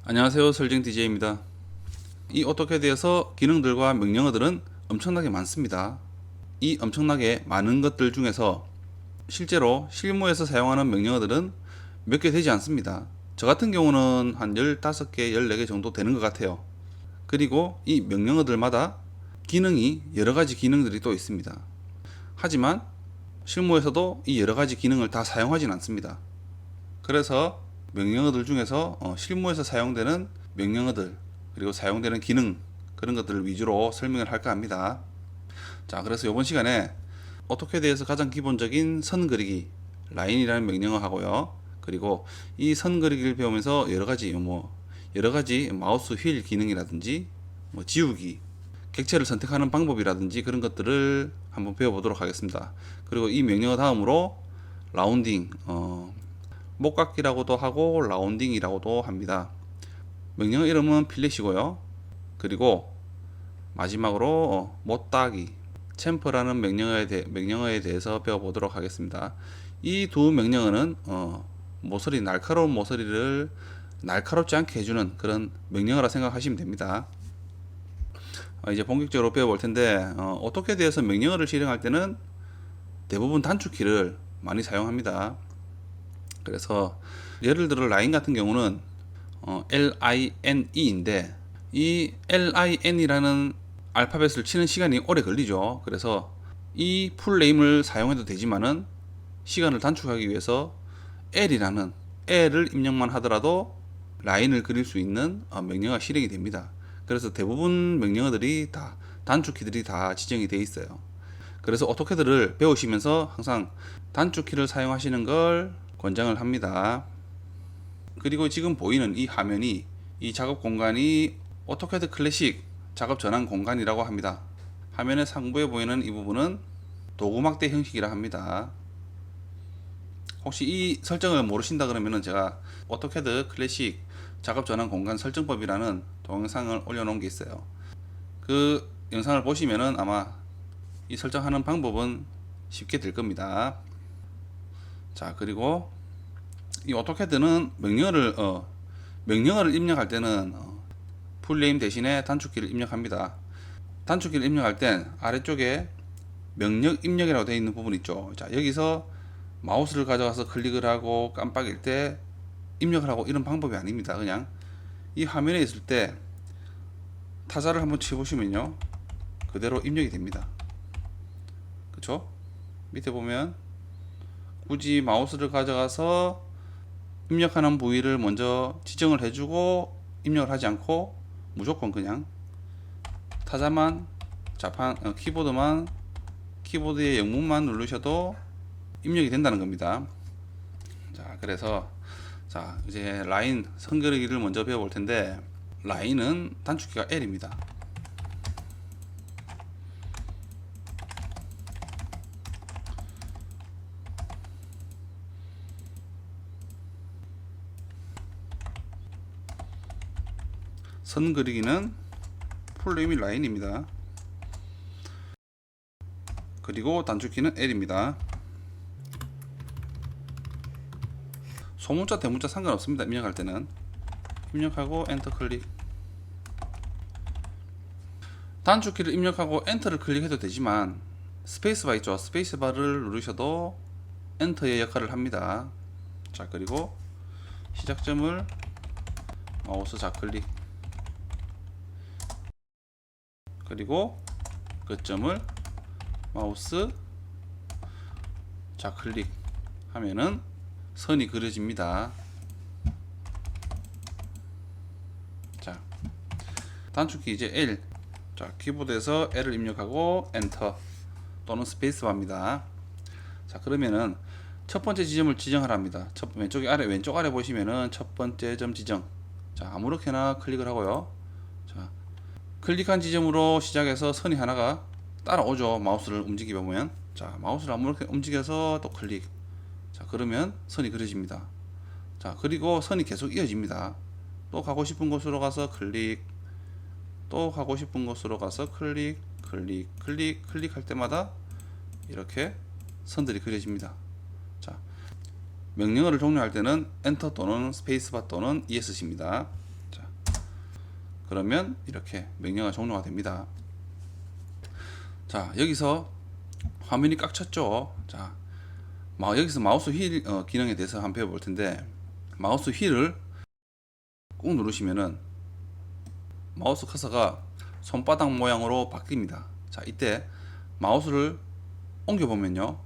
안녕하세요, 설정 DJ입니다. 이 오토캐드에서 기능들과 명령어들은 엄청나게 많습니다. 이 엄청나게 많은 것들 중에서 실제로 실무에서 사용하는 명령어들은 몇 개 되지 않습니다. 저 같은 경우는 한 15개, 14개 정도 되는 것 같아요. 그리고 이 명령어들마다 기능이 여러 가지 기능들이 또 있습니다. 하지만 실무에서도 이 여러 가지 기능을 다 사용하진 않습니다. 그래서 명령어들 중에서 실무에서 사용되는 명령어들 그리고 사용되는 기능 그런 것들을 위주로 설명을 할까 합니다. 자, 그래서 이번 시간에 오토캐드에서 가장 기본적인 선 그리기 라인이라는 명령어 하고요. 그리고 이 선 그리기를 배우면서 여러 가지 마우스 휠 기능이라든지 지우기 객체를 선택하는 방법이라든지 그런 것들을 한번 배워보도록 하겠습니다. 그리고 이 명령어 다음으로 라운딩 목깎기라고도 하고 라운딩이라고도 합니다. 명령어 이름은 필렛이고요. 그리고 마지막으로 못따기 챔퍼라는 명령어에 대해서 배워보도록 하겠습니다. 이 두 명령어는 날카로운 모서리를 날카롭지 않게 해주는 그런 명령어라 생각하시면 됩니다. 이제 본격적으로 배워볼 텐데 오토캐드에서 명령어를 실행할 때는 대부분 단축키를 많이 사용합니다. 그래서 예를 들어 라인 같은 경우는 LINE인데 이 LIN이라는 알파벳을 치는 시간이 오래 걸리죠. 그래서 이 풀네임을 사용해도 되지만은 시간을 단축하기 위해서 L이라는 L을 입력만 하더라도 라인을 그릴 수 있는 명령어가 실행이 됩니다. 그래서 대부분 명령어들이 다 단축키들이 다 지정이 되어 있어요. 그래서 오토캐드를 배우시면서 항상 단축키를 사용하시는 걸 권장을 합니다. 그리고 지금 보이는 이 화면이 이 작업 공간이 오토캐드 클래식 작업 전환 공간이라고 합니다. 화면의 상부에 보이는 이 부분은 도구막대 형식이라 합니다. 혹시 이 설정을 모르신다 그러면은 제가 오토캐드 클래식 작업 전환 공간 설정법이라는 동영상을 올려놓은 게 있어요. 그 영상을 보시면은 아마 이 설정하는 방법은 쉽게 될 겁니다. 자, 그리고 이 오토캐드는 명령어를 입력할 때는 풀네임 대신에 단축키를 입력합니다. 단축키를 입력할 땐 아래쪽에 명령 입력이라고 되어 있는 부분 있죠. 자, 여기서 마우스를 가져가서 클릭을 하고 깜빡일 때 입력을 하고 이런 방법이 아닙니다. 그냥 이 화면에 있을 때 타자를 한번 쳐보시면요, 그대로 입력이 됩니다. 그쵸? 밑에 보면 굳이 마우스를 가져가서 입력하는 부위를 먼저 지정을 해주고 입력을 하지 않고 무조건 그냥 타자만 키보드의 영문만 누르셔도 입력이 된다는 겁니다. 자, 그래서 이제 라인 선 그리기를 먼저 배워볼 텐데, 라인은 단축키가 L입니다. 선 그리기는 풀네임이 라인입니다. 그리고 단축키는 L입니다. 소문자 대문자 상관없습니다. 입력할 때는 입력하고 엔터 클릭. 단축키를 입력하고 엔터를 클릭해도 되지만 스페이스바 있죠. 스페이스바를 누르셔도 엔터의 역할을 합니다. 자, 그리고 시작점을 마우스 좌클릭, 그리고 끝점을 마우스 좌클릭 하면은 선이 그려집니다. 자, 단축키 이제 L. 자, 키보드에서 L을 입력하고 엔터 또는 스페이스바입니다. 자, 그러면은 첫 번째 지점을 지정하라 합니다. 왼쪽 아래 보시면은 첫 번째 점 지정. 자, 아무렇게나 클릭을 하고요. 자, 클릭한 지점으로 시작해서 선이 하나가 따라오죠. 마우스를 움직이다 보면. 자, 마우스를 아무렇게 움직여서 또 클릭. 자, 그러면 선이 그려집니다. 자, 그리고 선이 계속 이어집니다. 또 가고 싶은 곳으로 가서 클릭, 또 가고 싶은 곳으로 가서 클릭, 클릭할 때마다 이렇게 선들이 그려집니다. 자, 명령어를 종료할 때는 엔터 또는 스페이스바 또는 ESC입니다. 자, 그러면 이렇게 명령어가 종료가 됩니다. 자, 여기서 화면이 꽉 찼죠. 자, 여기서 마우스 휠 기능에 대해서 한번 배워볼 텐데, 마우스 휠을 꾹 누르시면은 마우스 커서가 손바닥 모양으로 바뀝니다. 자, 이때 마우스를 옮겨 보면요,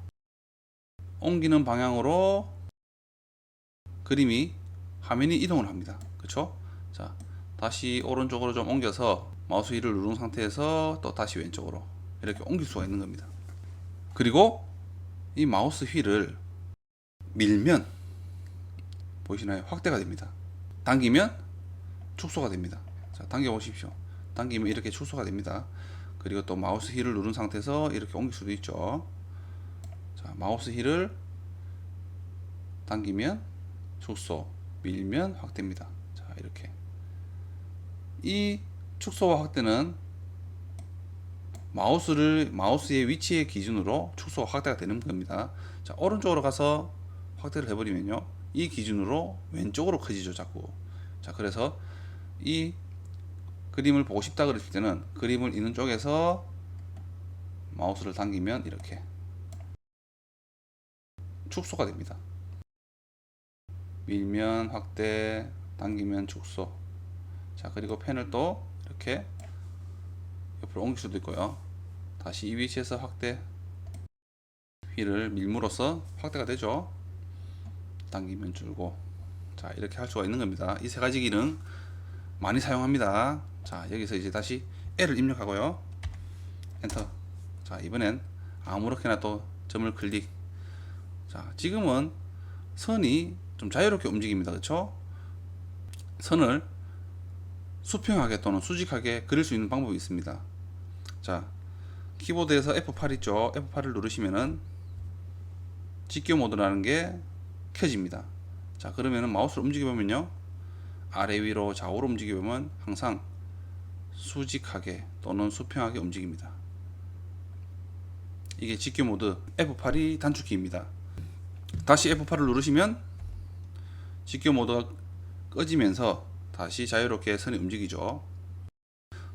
옮기는 방향으로 그림이 화면이 이동을 합니다. 그쵸? 자, 다시 오른쪽으로 좀 옮겨서 마우스 휠을 누른 상태에서 또 다시 왼쪽으로 이렇게 옮길 수가 있는 겁니다. 그리고 이 마우스 휠을 밀면 보이시나요? 확대가 됩니다. 당기면 축소가 됩니다. 자, 당겨 보십시오. 당기면 이렇게 축소가 됩니다. 그리고 또 마우스 휠을 누른 상태에서 이렇게 옮길 수도 있죠. 자, 마우스 휠을 당기면 축소, 밀면 확대입니다. 자, 이렇게 이 축소와 확대는 마우스의 위치의 기준으로 축소와 확대가 되는 겁니다. 자, 오른쪽으로 가서 확대를 해버리면요, 이 기준으로 왼쪽으로 커지죠, 자꾸. 자, 그래서 이 그림을 보고 싶다 그랬을 때는 그림을 있는 쪽에서 마우스를 당기면 이렇게 축소가 됩니다. 밀면 확대, 당기면 축소. 자, 그리고 펜을 또 이렇게 옆으로 옮길 수도 있고요. 다시 이 위치에서 확대, 휠을 밀므로써 확대가 되죠. 당기면 줄고. 자, 이렇게 할 수가 있는 겁니다. 이 세 가지 기능 많이 사용합니다. 자, 여기서 이제 다시 L을 입력하고요, 엔터. 자, 이번엔 아무렇게나 또 점을 클릭. 자, 지금은 선이 좀 자유롭게 움직입니다. 그렇죠? 선을 수평하게 또는 수직하게 그릴 수 있는 방법이 있습니다. 자, 키보드에서 F8 있죠? F8을 누르시면은 직교 모드라는 게 켜집니다. 자, 그러면은 마우스를 움직여 보면요, 아래 위로 좌우로 움직여 보면 항상 수직하게 또는 수평하게 움직입니다. 이게 직교 모드 F8이 단축키입니다. 다시 F8을 누르시면 직교 모드가 꺼지면서 다시 자유롭게 선이 움직이죠.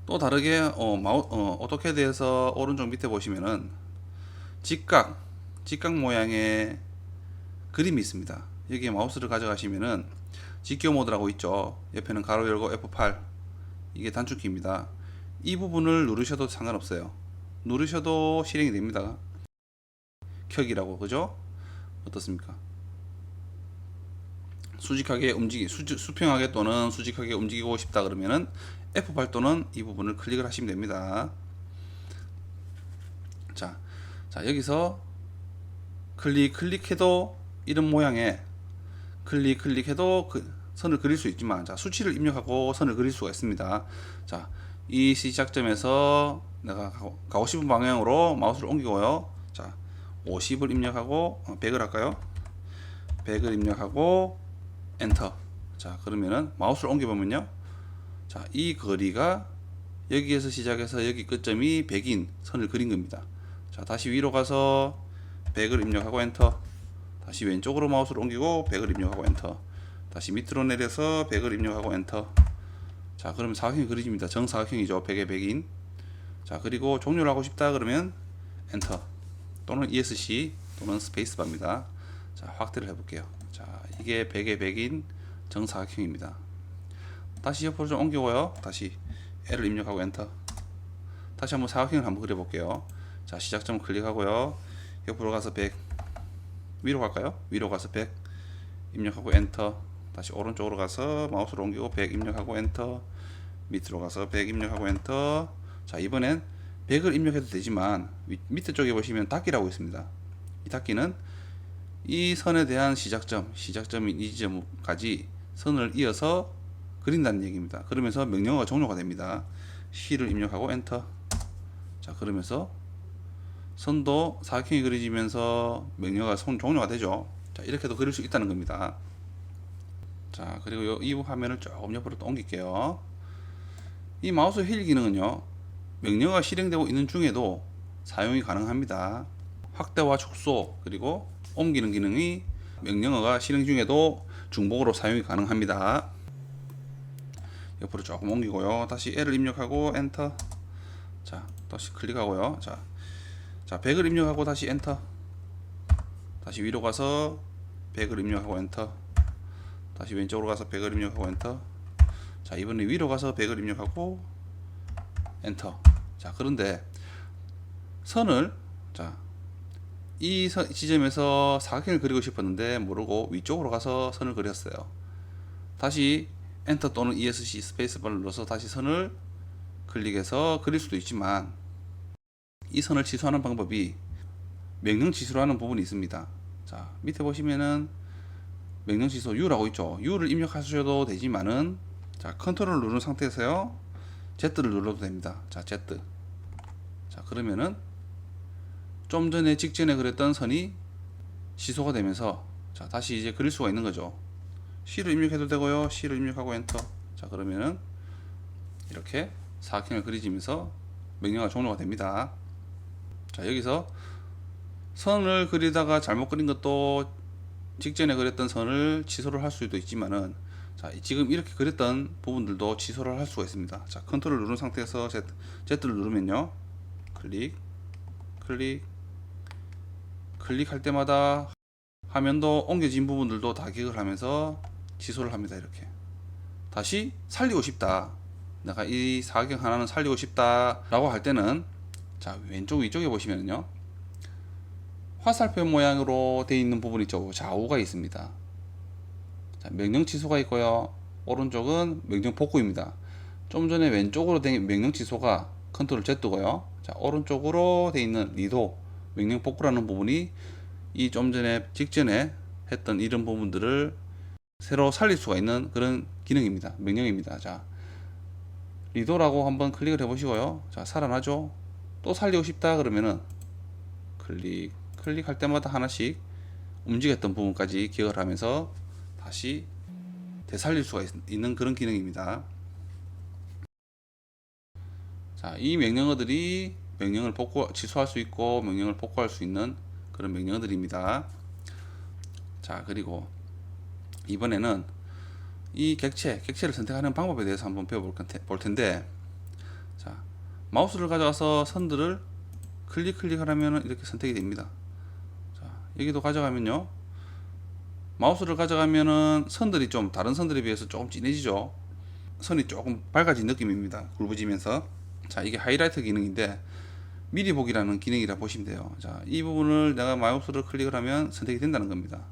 또 다르게 오토캐드에서 오른쪽 밑에 보시면은 직각 모양의 그림이 있습니다. 여기에 마우스를 가져가시면은 직교 모드라고 있죠. 옆에는 가로 열고 F8, 이게 단축키입니다. 이 부분을 누르셔도 상관없어요. 누르셔도 실행이 됩니다. 켜기라고, 그죠? 어떻습니까? 수평하게 또는 수직하게 움직이고 싶다 그러면은 F8 또는 이 부분을 클릭을 하시면 됩니다. 자, 여기서 클릭해도 이런 모양의 클릭해도 선을 그릴 수 있지만, 자, 수치를 입력하고 선을 그릴 수가 있습니다. 자, 이 시작점에서 내가 가고 싶은 방향으로 마우스를 옮기고요. 자, 50을 입력하고 100을 할까요? 100을 입력하고 엔터. 자, 그러면은 마우스를 옮겨 보면요, 자, 이 거리가 여기에서 시작해서 여기 끝점이 100인 선을 그린 겁니다. 자, 다시 위로 가서 100을 입력하고 엔터. 다시 왼쪽으로 마우스를 옮기고 100을 입력하고 엔터. 다시 밑으로 내려서 100을 입력하고 엔터. 자, 그러면 사각형이 그려집니다. 정사각형이죠. 100의 100인. 자, 그리고 종료를 하고 싶다 그러면 엔터 또는 ESC 또는 스페이스바입니다. 자, 확대를 해볼게요. 자, 이게 100의 100인 정사각형입니다. 다시 옆으로 좀 옮기고요. 다시 L을 입력하고 엔터. 다시 한번 사각형을 한번 그려볼게요. 자, 시작점을 클릭하고요. 옆으로 가서 100, 위로 갈까요? 위로 가서 100 입력하고 엔터. 다시 오른쪽으로 가서 마우스를 옮기고 100 입력하고 엔터. 밑으로 가서 100 입력하고 엔터. 자, 이번엔 100을 입력해도 되지만 밑에 쪽에 보시면 닫기라고 있습니다. 이 닫기는 이 선에 대한 시작점인 이 지점까지 선을 이어서 그린다는 얘기입니다. 그러면서 명령어가 종료가 됩니다. C를 입력하고 엔터. 자, 그러면서 선도 사각형이 그려지면서 명령어가 종료가 되죠. 자, 이렇게도 그릴 수 있다는 겁니다. 자, 그리고 이 화면을 조금 옆으로 또 옮길게요. 이 마우스 휠 기능은요, 명령어가 실행되고 있는 중에도 사용이 가능합니다. 확대와 축소 그리고 옮기는 기능이 명령어가 실행 중에도 중복으로 사용이 가능합니다. 옆으로 조금 옮기고요. 다시 L을 입력하고 엔터. 자, 다시 클릭하고요. 자, 100을 입력하고 다시 엔터. 다시 위로 가서 100을 입력하고 엔터. 다시 왼쪽으로 가서 100을 입력하고 엔터. 자, 이번에 위로 가서 100을 입력하고 엔터. 자, 그런데 선을, 자, 이 지점에서 사각형을 그리고 싶었는데 모르고 위쪽으로 가서 선을 그렸어요. 다시 엔터 또는 ESC 스페이스바를 눌러서 다시 선을 클릭해서 그릴 수도 있지만, 이 선을 취소하는 방법이 명령 취소로 하는 부분이 있습니다. 자, 밑에 보시면은 명령 취소 U라고 있죠. U를 입력하셔도 되지만은, 자, 컨트롤을 누른 상태에서요, Z를 눌러도 됩니다. 자, Z. 자, 그러면은 좀 전에 직전에 그렸던 선이 취소가 되면서, 자, 다시 이제 그릴 수가 있는 거죠. C를 입력해도 되고요. C를 입력하고 엔터. 자, 그러면은 이렇게 사각형을 그리지면서 명령어가 종료가 됩니다. 자, 여기서 선을 그리다가 잘못 그린 것도 직전에 그렸던 선을 취소를 할 수도 있지만은, 자, 지금 이렇게 그렸던 부분들도 취소를 할 수가 있습니다. 자, 컨트롤 누른 상태에서 Z를 누르면요, 클릭할 때마다 화면도 옮겨진 부분들도 다 기억을 하면서 취소를 합니다. 이렇게 다시 살리고 싶다, 내가 이 사각형 하나는 살리고 싶다 라고 할 때는, 자, 왼쪽 위쪽에 보시면요, 화살표 모양으로 되어 있는 부분 있죠. 좌우가 있습니다. 자, 명령 취소가 있고요, 오른쪽은 명령 복구입니다. 좀 전에 왼쪽으로 된 명령 취소가 컨트롤 Z고요. 자, 오른쪽으로 되어 있는 리도 명령 복구라는 부분이 이 좀 전에 직전에 했던 이런 부분들을 새로 살릴 수가 있는 그런 기능입니다. 명령입니다. 자, 리도라고 한번 클릭을 해 보시고요. 자, 살아나죠. 또 살리고 싶다 그러면은 클릭할 때마다 하나씩 움직였던 부분까지 기억을 하면서 다시 되살릴 수가 있는 그런 기능입니다. 자, 이 명령어들이 명령을 취소할 수 있고 명령을 복구할 수 있는 그런 명령어들입니다. 자, 그리고 이번에는 이 객체를 선택하는 방법에 대해서 한번 배워볼 텐데, 자, 마우스를 가져와서 선들을 클릭을 하면 이렇게 선택이 됩니다. 자, 여기도 가져가면요, 마우스를 가져가면은 선들이 좀 다른 선들에 비해서 조금 진해지죠. 선이 조금 밝아진 느낌입니다. 굵어지면서. 자, 이게 하이라이트 기능인데 미리 보기라는 기능이라 보시면 돼요. 자, 이 부분을 내가 마우스를 클릭을 하면 선택이 된다는 겁니다.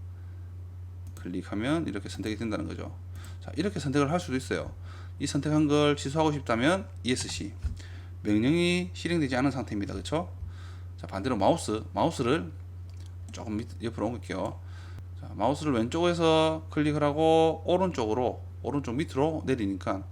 클릭하면 이렇게 선택이 된다는 거죠. 자, 이렇게 선택을 할 수도 있어요. 이 선택한 걸 취소하고 싶다면 ESC, 명령이 실행되지 않은 상태입니다. 그렇죠? 자, 반대로 마우스를 조금 옆으로 옮길게요. 자, 마우스를 왼쪽에서 클릭을 하고 오른쪽 밑으로 내리니까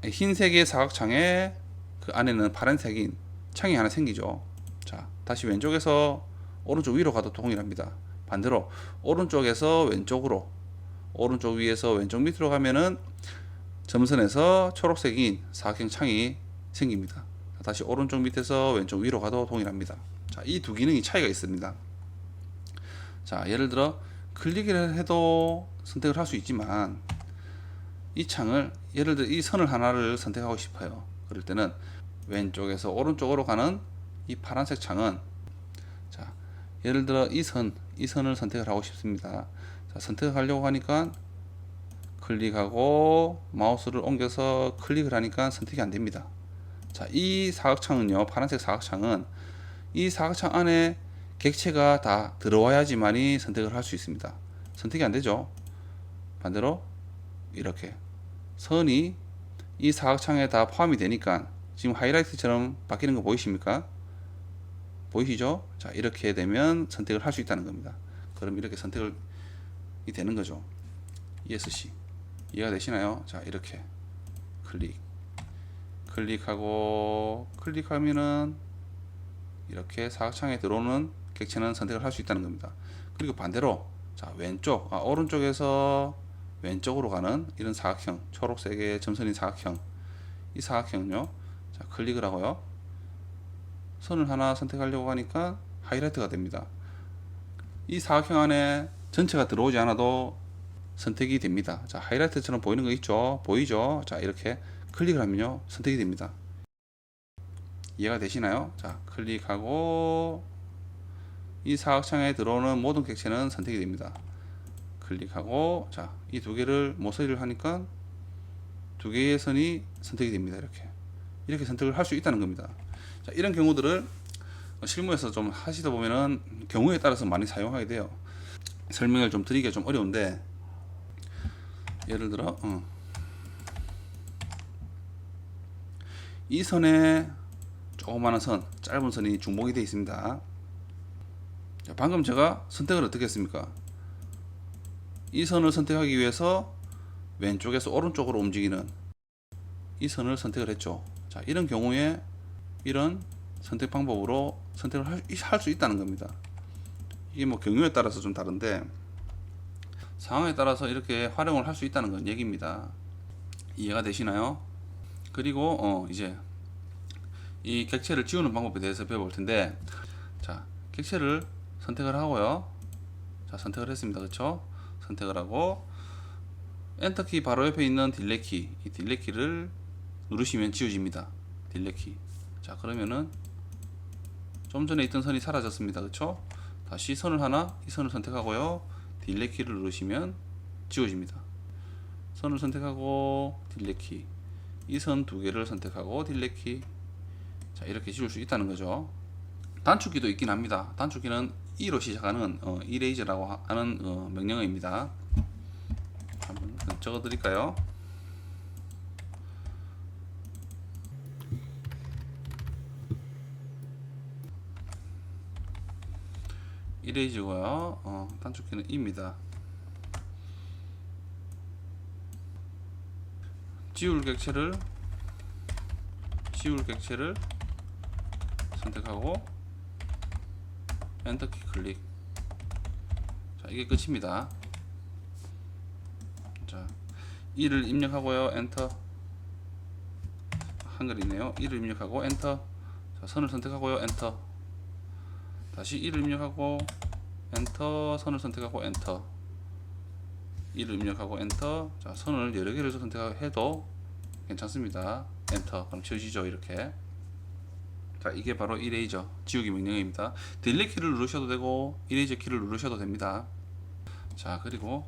흰색의 사각창에 그 안에는 파란색인 창이 하나 생기죠. 자, 다시 왼쪽에서 오른쪽 위로 가도 동일합니다. 반대로 오른쪽에서 왼쪽으로, 오른쪽 위에서 왼쪽 밑으로 가면은 점선에서 초록색인 사각형 창이 생깁니다. 다시 오른쪽 밑에서 왼쪽 위로 가도 동일합니다. 자, 이 두 기능이 차이가 있습니다. 자, 예를 들어 클릭을 해도 선택을 할 수 있지만, 이 창을, 예를 들어 이 선을 하나를 선택하고 싶어요. 그럴 때는 왼쪽에서 오른쪽으로 가는 이 파란색 창은, 자, 예를 들어 이 선을 선택을 하고 싶습니다. 자, 선택을 하려고 하니까 클릭하고 마우스를 옮겨서 클릭을 하니까 선택이 안 됩니다. 자, 이 사각창은요, 파란색 사각창은 이 사각창 안에 객체가 다 들어와야지만이 선택을 할 수 있습니다. 선택이 안 되죠. 반대로 이렇게 선이 이 사각창에 다 포함이 되니까 지금 하이라이트처럼 바뀌는 거 보이십니까? 보이시죠? 자, 이렇게 되면 선택을 할 수 있다는 겁니다. 그럼 이렇게 선택이 되는 거죠. ESC 이해가 되시나요? 자, 이렇게 클릭하면은 이렇게 사각창에 들어오는 객체는 선택을 할 수 있다는 겁니다. 그리고 반대로, 자, 오른쪽에서 왼쪽으로 가는 이런 사각형, 초록색의 점선인 사각형, 이 사각형은요, 자, 클릭을 하고요, 선을 하나 선택하려고 하니까 하이라이트가 됩니다. 이 사각형 안에 전체가 들어오지 않아도 선택이 됩니다. 자, 하이라이트처럼 보이는 거 있죠? 보이죠? 자, 이렇게 클릭을 하면요, 선택이 됩니다. 이해가 되시나요? 자, 클릭하고 이 사각창에 들어오는 모든 객체는 선택이 됩니다. 클릭하고, 자, 이 두 개를 모서리를 하니까 두 개의 선이 선택이 됩니다. 이렇게 선택을 할 수 있다는 겁니다. 자, 이런 경우들을 실무에서 좀 하시다 보면은 경우에 따라서 많이 사용하게 돼요. 설명을 좀 드리기가 좀 어려운데, 예를 들어 이 선에 조그마한 선, 짧은 선이 중복이 되어 있습니다. 자, 방금 제가 선택을 어떻게 했습니까? 이 선을 선택하기 위해서 왼쪽에서 오른쪽으로 움직이는 이 선을 선택을 했죠. 자, 이런 경우에 이런 선택 방법으로 선택을 할 수 있다는 겁니다. 이게 뭐 경우에 따라서 좀 다른데 상황에 따라서 이렇게 활용을 할 수 있다는 건 얘기입니다. 이해가 되시나요? 그리고 이제 이 객체를 지우는 방법에 대해서 배워볼 텐데, 자, 객체를 선택을 하고요. 자, 선택을 했습니다. 그쵸? 선택을 하고 엔터키 바로 옆에 있는 딜레이 키, 이 딜레이 키를 누르시면 지워집니다. 딜레이 키. 자, 그러면은 좀 전에 있던 선이 사라졌습니다. 그쵸? 다시 선을 하나, 이 선을 선택하고요. 딜레이 키를 누르시면 지워집니다. 선을 선택하고 딜레이 키, 이 선 두 개를 선택하고 딜레이 키. 자, 이렇게 지울 수 있다는 거죠. 단축키도 있긴 합니다. 단축키는 E로 시작하는 이레이저라고 하는 명령어입니다. 한번 적어 드릴까요? 이레이저고요. 단축키는 E입니다. 지울 객체를 선택하고 엔터키 클릭. 자, 이게 끝입니다. 자, E를 입력하고요. 엔터. 한글이 있네요. E를 입력하고 엔터. 자, 선을 선택하고요. 엔터. 다시 E를 입력하고 엔터. 선을 선택하고 엔터. E를 입력하고 엔터. 자, 선을 여러 개를 선택해도 괜찮습니다. 엔터. 그럼 지워지죠. 이렇게. 자, 이게 바로 이레이저 지우기 명령입니다. 딜레이 키를 누르셔도 되고 이레이저 키를 누르셔도 됩니다. 자, 그리고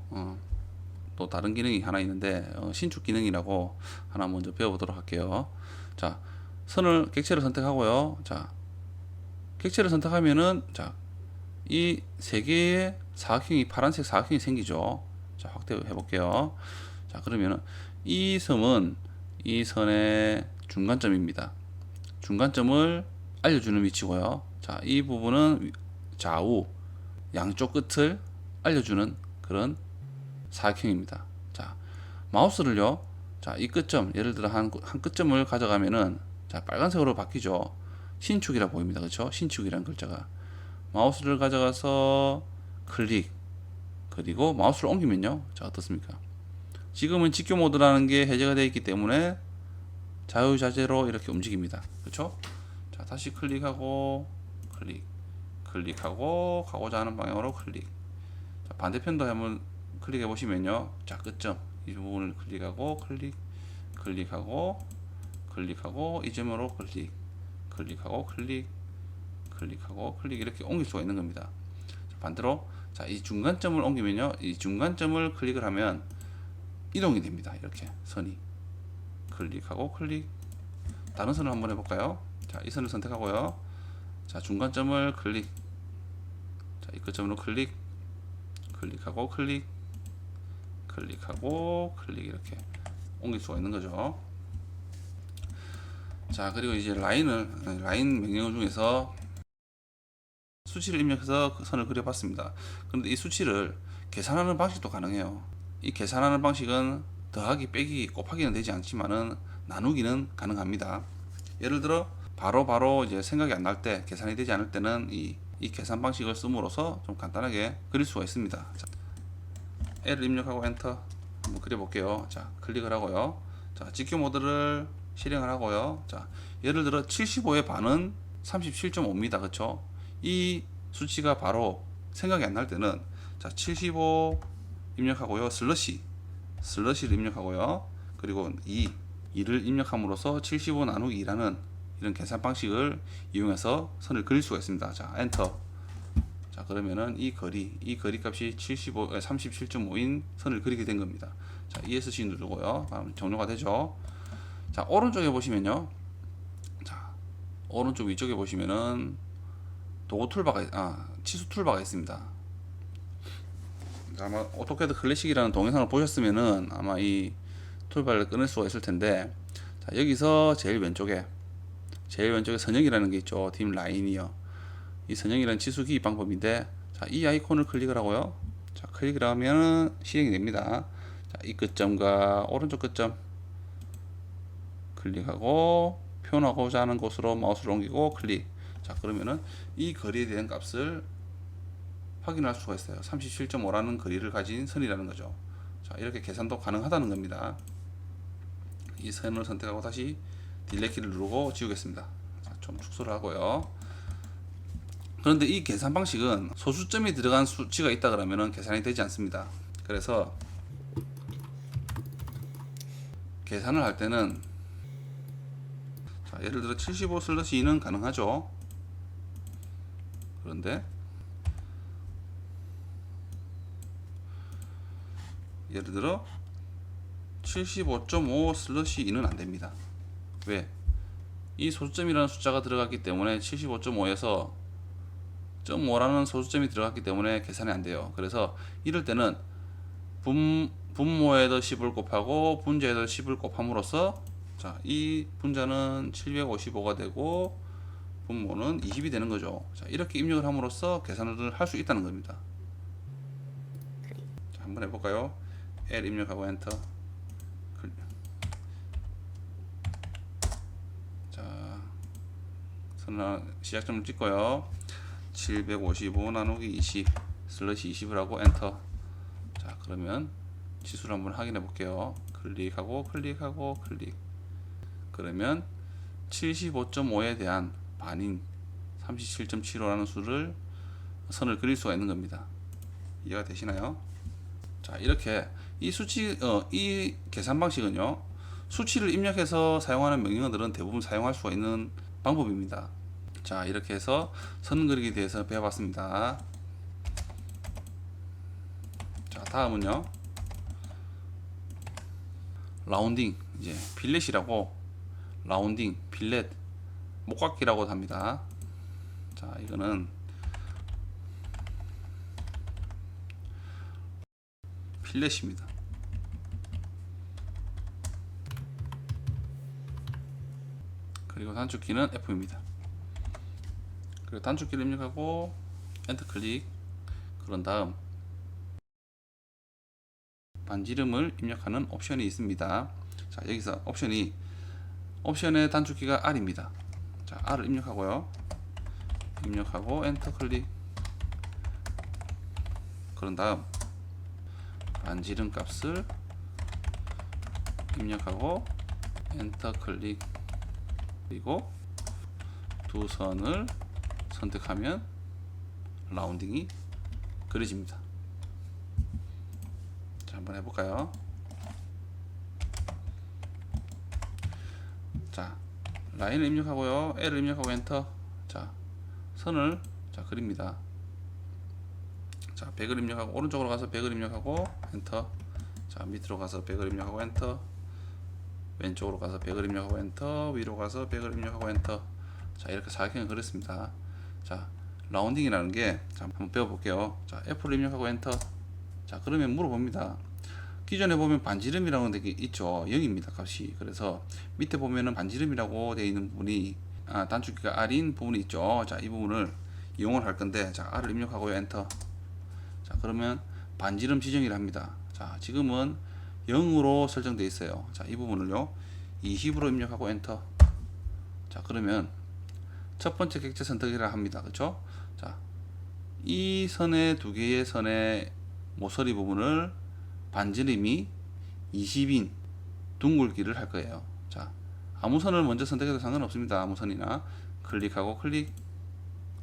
또 다른 기능이 하나 있는데 신축 기능이라고 하나 먼저 배워보도록 할게요. 자, 객체를 선택하고요. 자, 객체를 선택하면은, 자, 이 세 개의 사각형이, 파란색 사각형이 생기죠. 자, 확대해 볼게요. 자, 그러면은 이 섬은 이 선의 중간점입니다. 중간점을 알려주는 위치고요. 자, 이 부분은 좌우 양쪽 끝을 알려주는 그런 사각형입니다. 자, 마우스를요. 자, 이 끝점, 예를 들어 한 끝점을 가져가면은, 자, 빨간색으로 바뀌죠. 신축이라 보입니다. 그렇죠? 신축이라는 글자가. 마우스를 가져가서 클릭, 그리고 마우스를 옮기면요. 자, 어떻습니까? 지금은 직교 모드라는 게 해제가 되어 있기 때문에 자유자재로 이렇게 움직입니다. 그렇죠? 자, 다시 클릭하고 클릭하고 가고자 하는 방향으로 클릭. 자, 반대편도 한번 클릭해 보시면요. 자, 끝점 이 부분을 클릭하고 클릭하고 이 점으로 클릭하고 클릭 이렇게 옮길 수가 있는 겁니다. 자, 반대로, 자, 이 중간점을 옮기면요. 이 중간점을 클릭을 하면 이동이 됩니다. 이렇게 선이 클릭하고 다른 선을 한번 해볼까요? 자, 이 선을 선택하고요. 자, 중간점을 자, 이 끝점으로 클릭하고 이렇게 옮길 수가 있는 거죠. 자, 그리고 이제 라인 명령어 중에서 수치를 입력해서 그 선을 그려봤습니다. 그런데 이 수치를 계산하는 방식도 가능해요. 이 계산하는 방식은 더하기, 빼기, 곱하기는 되지 않지만은 나누기는 가능합니다. 예를 들어 바로 이제 생각이 안 날 때, 계산이 되지 않을 때는 이 계산 방식을 씀으로써 좀 간단하게 그릴 수가 있습니다. 자, L을 입력하고 엔터 한번 그려볼게요. 자, 클릭을 하고요. 자, 직교 모드를 실행을 하고요. 자, 예를 들어 75의 반은 37.5입니다. 그쵸? 이 수치가 바로 생각이 안 날 때는, 자, 75 입력하고요. 슬러시를 입력하고요. 그리고 2를 입력함으로써 75 나누기 2라는 이런 계산 방식을 이용해서 선을 그릴 수가 있습니다. 자, 엔터. 자, 그러면은 이 거리 값이 37.5인 선을 그리게 된 겁니다. 자, ESC 누르고요. 종료가 되죠. 자, 오른쪽에 보시면요. 자, 오른쪽 위쪽에 보시면은 도구 툴바가 치수 툴바가 있습니다. 아마 오토캐드 클래식이라는 동영상을 보셨으면은 아마 이 툴바를 끊을 수가 있을 텐데, 자, 여기서 제일 왼쪽에 선형이라는 게 있죠. dim 라인이요. 이 선형이라는 치수 기입 방법인데, 자, 이 아이콘을 클릭을 하고요. 자, 클릭을 하면 실행이 됩니다. 자, 이 끝점과 오른쪽 끝점 클릭하고 표현하고자 하는 곳으로 마우스를 옮기고 클릭. 자, 그러면은 이 거리에 대한 값을 확인할 수가 있어요. 37.5라는 거리를 가진 선이라는 거죠. 자, 이렇게 계산도 가능하다는 겁니다. 이 선을 선택하고 다시 딜레트 키를 누르고 지우겠습니다. 자, 좀 축소를 하고요. 그런데 이 계산 방식은 소수점이 들어간 수치가 있다 그러면 계산이 되지 않습니다. 그래서 계산을 할 때는, 자, 예를 들어 75/2는 가능하죠. 그런데 예를 들어 75.5/2는 안 됩니다. 왜? 이 소수점이라는 숫자가 들어갔기 때문에 75.5에서 0.5라는 소수점이 들어갔기 때문에 계산이 안 돼요. 그래서 이럴 때는 분모에도 10을 곱하고 분자에도 10을 곱함으로써, 자, 이 분자는 755가 되고 분모는 20이 되는 거죠. 자, 이렇게 입력을 함으로써 계산을 할 수 있다는 겁니다. 자, 한번 해볼까요? L 입력하고 엔터. 자, 시작점을 찍고요. 755 나누기 20 슬러시 20을 하고 엔터. 자, 그러면 지수를 한번 확인해 볼게요. 클릭하고 클릭하고 클릭. 그러면 75.5에 대한 반인 37.75라는 선을 그릴 수가 있는 겁니다. 이해가 되시나요? 자, 이렇게 이 계산 방식은요, 수치를 입력해서 사용하는 명령어들은 대부분 사용할 수가 있는 방법입니다. 자, 이렇게 해서 선 그리기에 대해서 배워봤습니다. 자, 다음은요, 라운딩, 이제 필렛이라고, 라운딩, 필렛, 목깎기라고 합니다. 자, 이거는 필렛입니다. 그리고 단축키는 F입니다. 그리고 단축키를 입력하고 엔터 클릭. 그런 다음 반지름을 입력하는 옵션이 있습니다. 자, 여기서 옵션의 단축키가 R입니다. 자, R을 입력하고요. 입력하고 엔터 클릭. 그런 다음 반지름 값을 입력하고 엔터 클릭. 그리고 두 선을 선택하면 라운딩이 그려집니다. 자, 한번 해볼까요? 자, 라인을 입력하고요. L을 입력하고 엔터. 자, 선을 그립니다. 자, 100을 입력하고 오른쪽으로 가서 100을 입력하고 엔터. 자, 밑으로 가서 100을 입력하고 엔터. 왼쪽으로 가서 100을 입력하고 엔터. 위로 가서 100을 입력하고 엔터. 자, 이렇게 사각형을 그렸습니다. 자, 라운딩이라는 게, 자, 한번 배워볼게요. 자, F를 입력하고 엔터. 자, 그러면 물어봅니다. 기존에 보면 반지름이라는 게 있죠. 0입니다, 값이. 그래서 밑에 보면은 반지름이라고 되어 있는 부분이, 단축키가 R인 부분이 있죠. 자, 이 부분을 이용을 할 건데, 자, R을 입력하고요, 엔터. 자, 그러면 반지름 지정이라 합니다. 자, 지금은 0으로 설정되어 있어요. 자, 이 부분을요, 20으로 입력하고 엔터. 자, 그러면 첫 번째 객체 선택이라 합니다. 그렇죠? 자, 이 선의 두 개의 선의 모서리 부분을 반지름이 20인 둥글기를 할 거예요. 자, 아무 선을 먼저 선택해도 상관없습니다. 아무 선이나 클릭하고 클릭.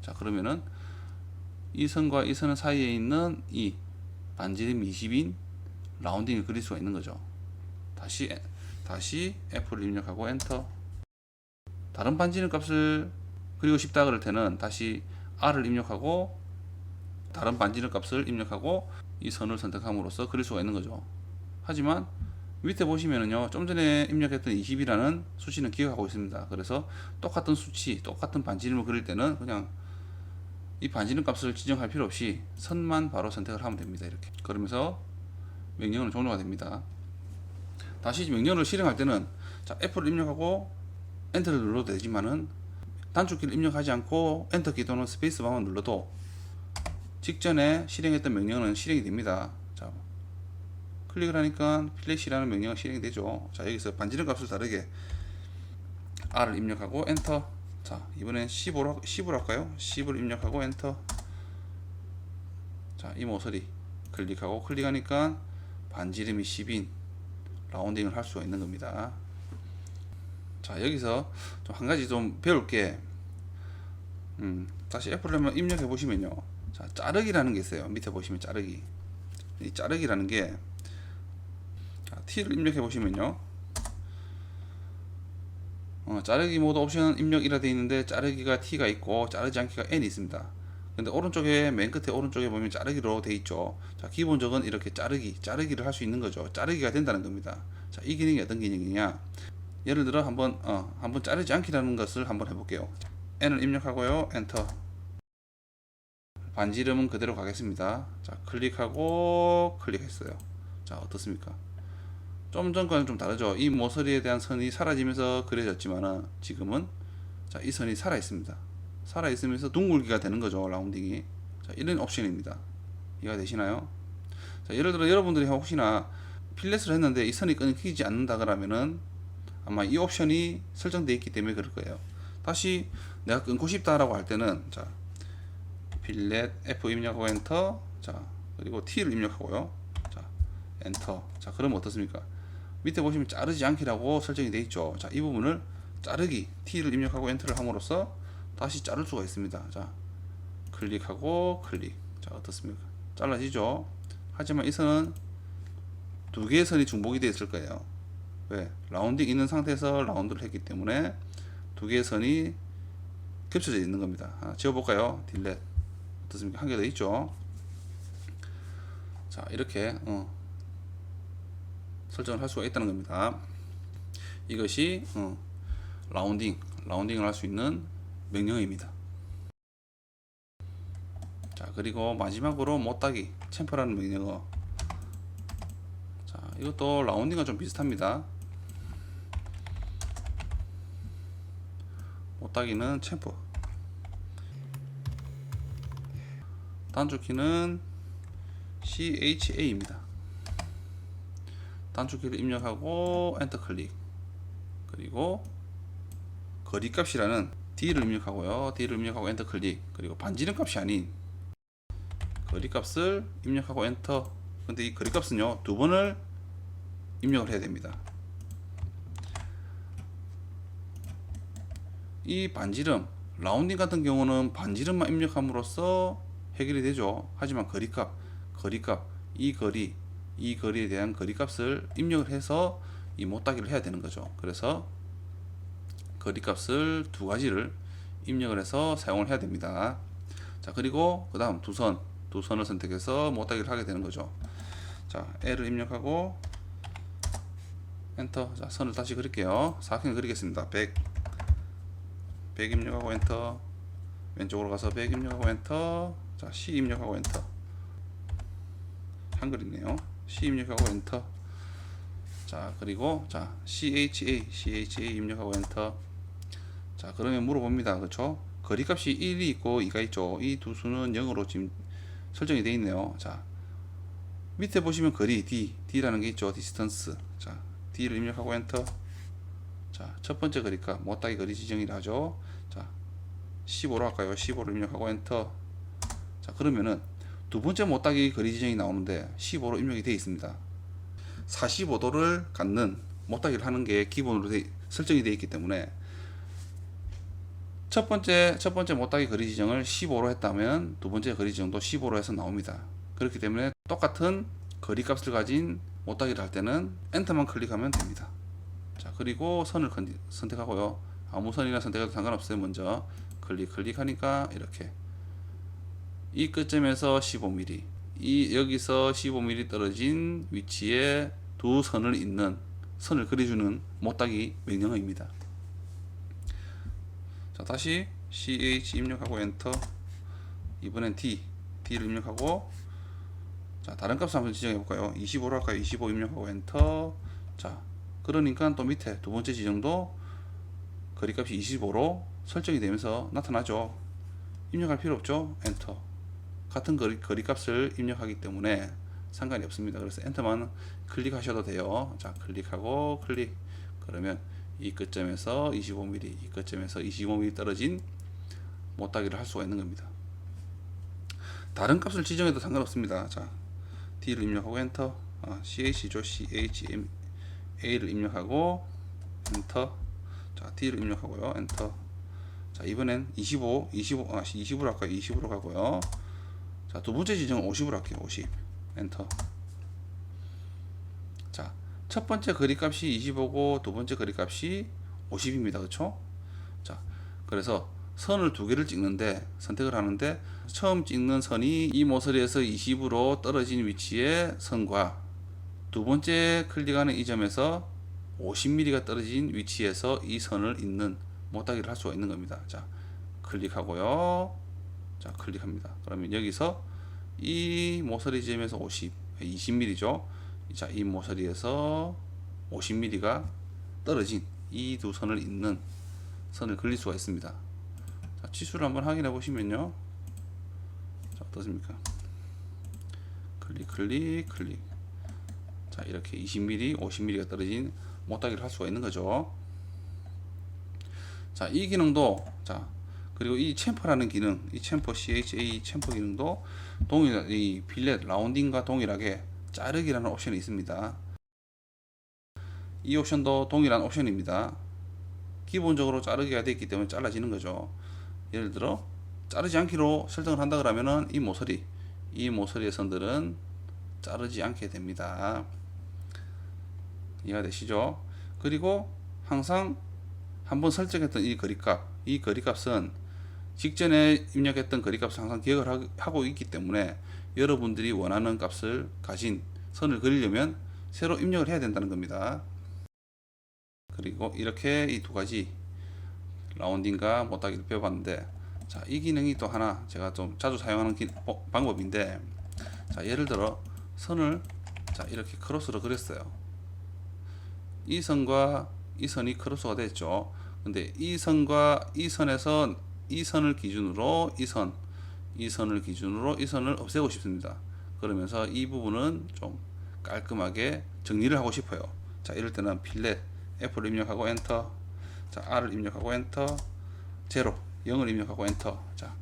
자, 그러면은 이 선과 이 선 사이에 있는 이 반지름 20인 라운딩을 그릴 수가 있는 거죠. 다시 F를 입력하고 엔터. 다른 반지름 값을 그리고 싶다 그럴 때는 다시 R을 입력하고 다른 반지름 값을 입력하고 이 선을 선택함으로써 그릴 수가 있는 거죠. 하지만 밑에 보시면은요, 좀 전에 입력했던 20이라는 수치는 기억하고 있습니다. 그래서 똑같은 수치, 똑같은 반지름을 그릴 때는 그냥 이 반지름 값을 지정할 필요 없이 선만 바로 선택을 하면 됩니다. 이렇게. 그러면서 명령은 종료가 됩니다. 다시 명령을 실행할 때는 자, F를 입력하고 엔터를 눌러도 되지만은 단축키를 입력하지 않고 엔터키 또는 스페이스바만 눌러도 직전에 실행했던 명령은 실행이 됩니다. 자, 클릭을 하니까 플래시라는 명령이 실행이 되죠. 자, 여기서 반지름 값을 다르게 R을 입력하고 엔터. 자, 이번엔 10으로 할까요? 10을 입력하고 엔터. 자, 이 모서리 클릭하고 클릭하니까 반지름이 10인 라운딩을 할 수가 있는 겁니다. 자, 여기서 좀 한 가지 좀 배울 게 다시 F를 한번 입력해 보시면요, 자, 자르기라는 게 있어요. 밑에 보시면 자르기. 이 자르기라는 게, 자, T를 입력해 보시면요, 자르기 모드 옵션 입력이라 되어 있는데 자르기가 T가 있고 자르지 않기가 N이 있습니다. 근데 오른쪽에 맨 끝에 오른쪽에 보면 자르기로 되어 있죠. 자, 기본적은 이렇게 자르기를 할 수 있는 거죠. 자르기가 된다는 겁니다. 자, 이 기능이 어떤 기능이냐? 예를 들어 한번 자르지 않기라는 것을 한번 해볼게요. N을 입력하고요, 엔터. 반지름은 그대로 가겠습니다. 자, 클릭하고 클릭했어요. 자, 어떻습니까? 좀 전과는 좀 다르죠. 이 모서리에 대한 선이 사라지면서 그려졌지만은 지금은, 자, 이 선이 살아 있습니다. 살아 있으면서 둥글기가 되는 거죠, 라운딩이. 자, 이런 옵션입니다. 이해가 되시나요? 자, 예를 들어 여러분들이 혹시나 필렛을 했는데 이 선이 끊기지 않는다 그러면은 아마 이 옵션이 설정되어 있기 때문에 그럴 거예요. 다시 내가 끊고 싶다라고 할 때는, 자, 필렛 F 입력하고 엔터. 자, 그리고 T를 입력하고요. 자, 엔터. 자, 그러면 어떻습니까? 밑에 보시면 자르지 않기라고 설정이 되어 있죠. 자, 이 부분을 자르기 T를 입력하고 엔터를 함으로써 다시 자를 수가 있습니다. 자, 클릭하고 클릭. 자, 어떻습니까? 잘라지죠. 하지만 이 선은 두 개의 선이 중복이 되어 있을 거예요. 왜? 라운딩 있는 상태에서 라운드를 했기 때문에 두 개의 선이 겹쳐져 있는 겁니다. 지워볼까요? 딜렛. 어떻습니까? 한 개 더 있죠. 자, 이렇게 설정을 할 수가 있다는 겁니다. 이것이 라운딩을 할 수 있는 명령입니다. 자, 그리고 마지막으로 못따기 챔퍼라는 명령어. 자, 이것도 라운딩과 좀 비슷합니다. 못따기는 챔퍼, 단축키는 CHA입니다. 단축키를 입력하고 엔터 클릭. 그리고 거리값이라는 D를 입력하고요. D를 입력하고 엔터 클릭. 그리고 반지름 값이 아닌 거리값을 입력하고 엔터. 근데 이 거리값은요, 두 번을 입력을 해야 됩니다. 이 반지름, 라운딩 같은 경우는 반지름만 입력함으로써 해결이 되죠. 하지만 거리값, 이 거리에 대한 거리값을 입력을 해서 이 못따기를 해야 되는 거죠. 그래서 거리값을 두 가지를 입력을 해서 사용을 해야 됩니다. 자, 그리고 그 다음 두 선을 선택해서 못따기를 하게 되는 거죠. 자, L을 입력하고 엔터. 자, 선을 다시 그릴게요. 사각형을 그리겠습니다. 100 입력하고 엔터. 왼쪽으로 가서 100 입력하고 엔터. 자, C 입력하고 엔터. 한글 있네요. C 입력하고 엔터. 자, 그리고 자, CHA 입력하고 엔터. 자, 그러면 물어봅니다. 그렇죠? 거리값이 1이 있고 2가 있죠. 이 두 수는 0으로 지금 설정이 되어 있네요. 자, 밑에 보시면 거리 D라는 게 있죠. 디스턴스. 자, D를 입력하고 엔터. 자, 첫 번째 거리값 못따기 거리 지정이라 하죠. 자, 15로 할까요? 15를 입력하고 엔터. 자, 그러면은 두 번째 못따기 거리 지정이 나오는데 15로 입력이 되어 있습니다. 45도를 갖는 못따기를 하는 게 기본으로 설정이 되어 있기 때문에 첫 번째 못따기 거리 지정을 15로 했다면 두 번째 거리 지정도 15로 해서 나옵니다. 그렇기 때문에 똑같은 거리값을 가진 못따기를 할 때는 엔터만 클릭하면 됩니다. 자, 그리고 선을 선택하고요. 아무 선이나 선택해도 상관없어요. 먼저 클릭하니까 이렇게 이 끝점에서 15mm, 이 여기서 15mm 떨어진 위치에 두 선을 잇는 선을 그려주는 못따기 명령어입니다. 자, 다시 ch 입력하고 엔터. 이번엔 d를 입력하고, 자, 다른 값을 한번 지정해 볼까요? 25로 할까요? 25 입력하고 엔터. 자, 그러니까 또 밑에 두 번째 지정도 거리값이 25로 설정이 되면서 나타나죠. 입력할 필요 없죠. 엔터. 같은 거리값을 입력하기 때문에 상관이 없습니다. 그래서 엔터만 클릭하셔도 돼요. 자, 클릭하고 클릭. 그러면 이 끝점에서 25mm, 이 끝점에서 25mm 떨어진 못따기를 할 수가 있는 겁니다. 다른 값을 지정해도 상관없습니다. 자, D를 입력하고 엔터. CH죠. CHA를 입력하고 엔터. 자, D를 입력하고요. 엔터. 자, 이번엔 20으로 할까요? 20으로 가고요. 자, 두 번째 지정은 50으로 할게요. 50. 엔터. 자, 첫 번째 거리값이 25고 두 번째 거리값이 50입니다. 그렇죠? 자, 그래서 선을 두 개를 찍는데, 선택을 하는데, 처음 찍는 선이 이 모서리에서 20으로 떨어진 위치의 선과 두 번째 클릭하는 이 점에서 50mm가 떨어진 위치에서 이 선을 잇는 못따기를 할 수가 있는 겁니다. 자, 클릭하고요. 자, 클릭합니다. 그러면 여기서 이 모서리 지점에서 20mm죠. 자, 이 모서리에서 50mm가 떨어진 이 두 선을 잇는 선을 그릴 수가 있습니다. 자, 치수를 한번 확인해 보시면요. 자, 어떻습니까? 클릭. 자, 이렇게 20mm, 50mm가 떨어진 못따기를 할 수가 있는 거죠. 자, 이 기능도, 자, 그리고 이 챔퍼라는 기능, 이 챔퍼 CHA 챔퍼 기능도 이 필렛 라운딩과 동일하게 자르기라는 옵션이 있습니다. 이 옵션도 동일한 옵션입니다. 기본적으로 자르기가 되어 있기 때문에 잘라지는 거죠. 예를 들어 자르지 않기로 설정을 한다 그러면은 이 모서리의 선들은 자르지 않게 됩니다. 이해가 되시죠? 그리고 항상 한번 설정했던 이 거리값은 직전에 입력했던 거리값을 항상 기억을 하고 있기 때문에 여러분들이 원하는 값을 가진 선을 그리려면 새로 입력을 해야 된다는 겁니다. 그리고 이렇게 이 두 가지 라운딩과 못따기를 배워봤는데, 자, 이 기능이 또 하나 제가 좀 자주 사용하는 방법인데, 자, 예를 들어 선을, 자, 이렇게 크로스로 그렸어요. 이 선과 이 선이 크로스가 됐죠. 근데 이 선과 이 선에서 이 선을 기준으로 이 선을 기준으로 이 선을 없애고 싶습니다. 그러면서 이 부분은 좀 깔끔하게 정리를 하고 싶어요. 자, 이럴 때는 필렛 F를 입력하고 엔터. 자, R을 입력하고 엔터. 0을 입력하고 엔터. 자,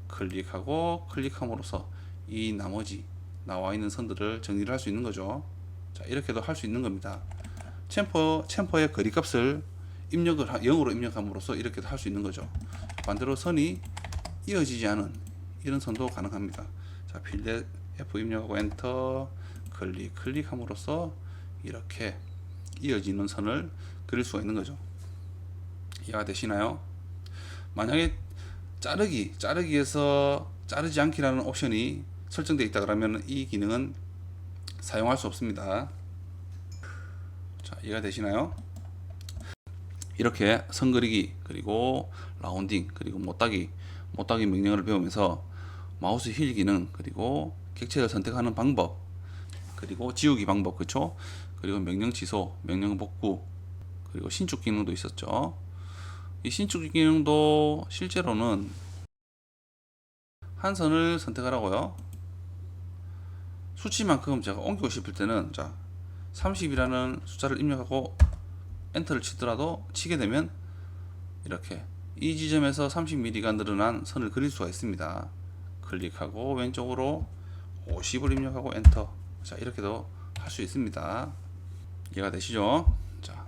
클릭함으로써 이 나머지 나와 있는 선들을 정리를 할 수 있는 거죠. 자, 이렇게도 할 수 있는 겁니다. 챔퍼의 거리값을 0으로 입력함으로써 이렇게도 할 수 있는 거죠. 반대로 선이 이어지지 않은 이런 선도 가능합니다. 자, 필렛 F 입력하고 엔터. 클릭함으로써 이렇게 이어지는 선을 그릴 수가 있는 거죠. 이해가 되시나요? 만약에 자르기에서 자르지 않기라는 옵션이 설정되어 있다 그러면 이 기능은 사용할 수 없습니다. 자, 이해가 되시나요? 이렇게 선 그리기, 그리고 라운딩, 그리고 못따기 명령어를 배우면서 마우스 휠 기능, 그리고 객체를 선택하는 방법, 그리고 지우기 방법, 그쵸? 그리고 명령 취소, 명령 복구, 그리고 신축 기능도 있었죠. 이 신축 기능도 실제로는 한 선을 선택하라고요. 수치만큼 제가 옮기고 싶을 때는, 자, 30이라는 숫자를 입력하고 엔터를 치게 되면 이렇게 이 지점에서 30mm가 늘어난 선을 그릴 수가 있습니다. 클릭하고 왼쪽으로 50을 입력하고 엔터. 자, 이렇게도 할 수 있습니다. 이해가 되시죠? 자,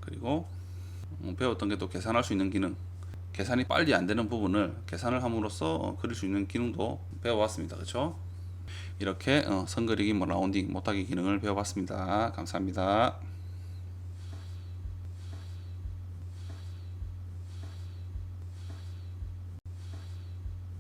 그리고 배웠던 게 또 계산할 수 있는 기능, 계산이 빨리 안 되는 부분을 계산을 함으로써 그릴 수 있는 기능도 배워왔습니다. 그렇죠? 이렇게 선 그리기, 뭐 라운딩, 못하기 기능을 배워봤습니다. 감사합니다.